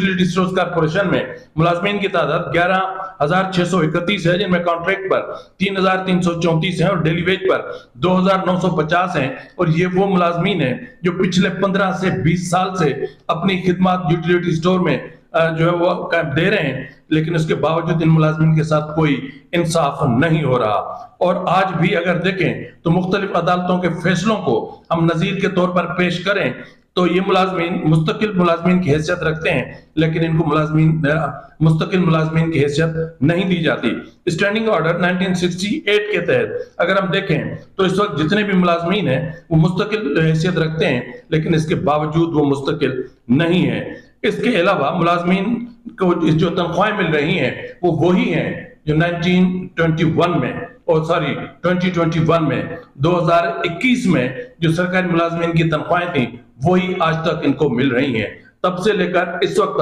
Utility stores corporation में मुलाजमीन की तादाद 11,631 है, जिनमें कॉन्ट्रैक्ट पर 3,334 है और डेली वेज पर 2,950 है। और ये वो मुलाजमीन है जो पिछले 15 से 20 साल से अपनी खिदमत यूटिलिटी स्टोर में जो है वो दे रहे हैं, लेकिन उसके बावजूद इन मुलाजमीन के साथ कोई इंसाफ नहीं हो रहा। और आज भी अगर देखें तो मुख्तलिफ अदालतों के फैसलों को हम नजीर के तौर पर पेश करें तो ये मुलाजमीन मुस्तकिल मुलाजमीन की हैसियत रखते हैं, लेकिन इनको मुस्तकिल मुलाजमीन की हैसियत नहीं दी जाती। स्टैंडिंग ऑर्डर 1968 के तहत अगर हम देखें तो इस वक्त जितने भी मुलाजमीन हैं वो मुस्तकिल हैसियत रखते हैं, लेकिन इसके बावजूद वो मुस्तकिल नहीं है। इसके अलावा मुलाजमीन को जो तनख्वाहें मिल रही हैं वो वही हैं जो 2021 में 2021 में जो सरकारी मुलाजमीन की तनख्वाहें थी वही आज तक इनको मिल रही हैं। तब से लेकर इस वक्त